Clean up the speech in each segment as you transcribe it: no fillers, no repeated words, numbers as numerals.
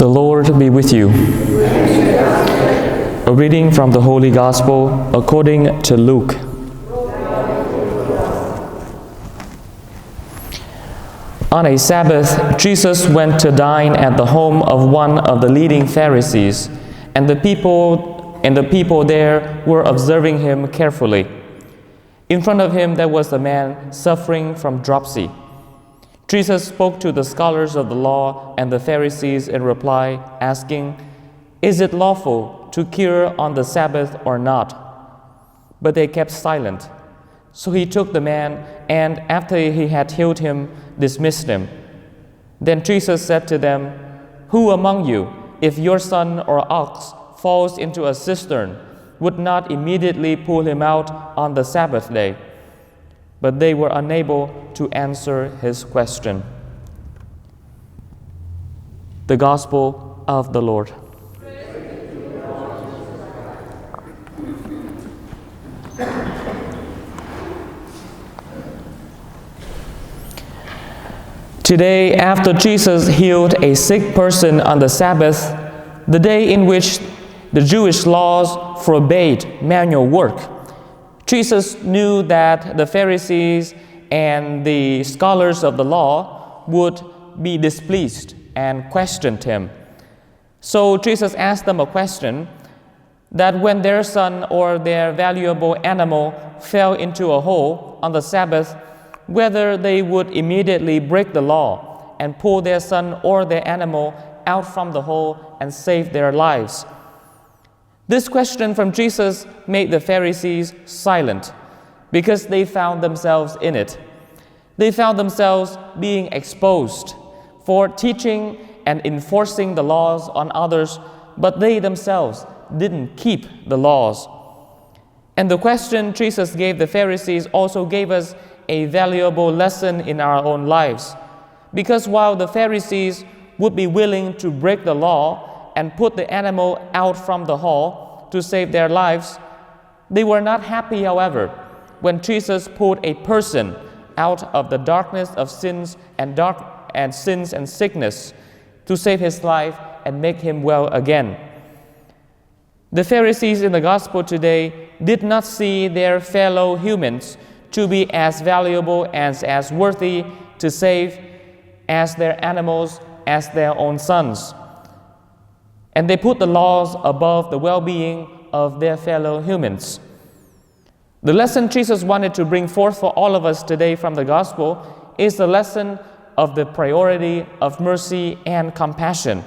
The Lord be with you. A reading from the Holy Gospel according to Luke. On a Sabbath, Jesus went to dine at the home of one of the leading Pharisees, and the people there were observing him carefully. In front of him there was a man suffering from dropsy. Jesus spoke to the scholars of the law and the Pharisees in reply, asking, "Is it lawful to cure on the Sabbath or not?" But they kept silent. So he took the man, and after he had healed him, dismissed him. Then Jesus said to them, "Who among you, if your son or ox falls into a cistern, would not immediately pull him out on the Sabbath day?" But they were unable to answer his question. The Gospel of the Lord. Today, after Jesus healed a sick person on the Sabbath, the day in which the Jewish laws forbade manual work, Jesus knew that the Pharisees and the scholars of the law would be displeased and questioned him. So Jesus asked them a question, that when their son or their valuable animal fell into a hole on the Sabbath, whether they would immediately break the law and pull their son or their animal out from the hole and save their lives. This question from Jesus made the Pharisees silent because they found themselves in it. They found themselves being exposed for teaching and enforcing the laws on others, but they themselves didn't keep the laws. And the question Jesus gave the Pharisees also gave us a valuable lesson in our own lives. Because while the Pharisees would be willing to break the law and put the animal out from the hole to save their lives, they were not happy, however, when Jesus pulled a person out of the darkness of sins and sickness to save his life and make him well again. The Pharisees in the Gospel today did not see their fellow humans to be as valuable and as worthy to save as their animals, as their own sons. And they put the laws above the well-being of their fellow humans. The lesson Jesus wanted to bring forth for all of us today from the Gospel is the lesson of the priority of mercy and compassion.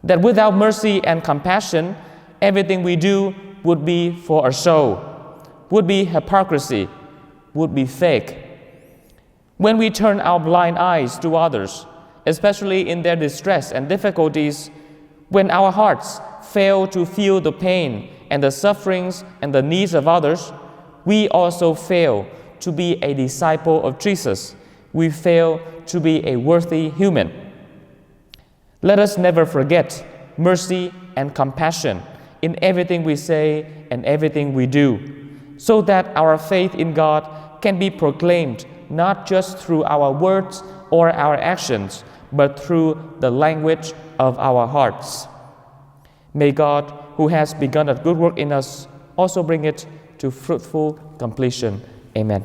That without mercy and compassion, everything we do would be for a show, would be hypocrisy, would be fake. When we turn our blind eyes to others, especially in their distress and difficulties, when our hearts fail to feel the pain and the sufferings and the needs of others, we also fail to be a disciple of Jesus. We fail to be a worthy human. Let us never forget mercy and compassion in everything we say and everything we do, so that our faith in God can be proclaimed not just through our words or our actions, but through the language of our hearts. May God, who has begun a good work in us, also bring it to fruitful completion. Amen.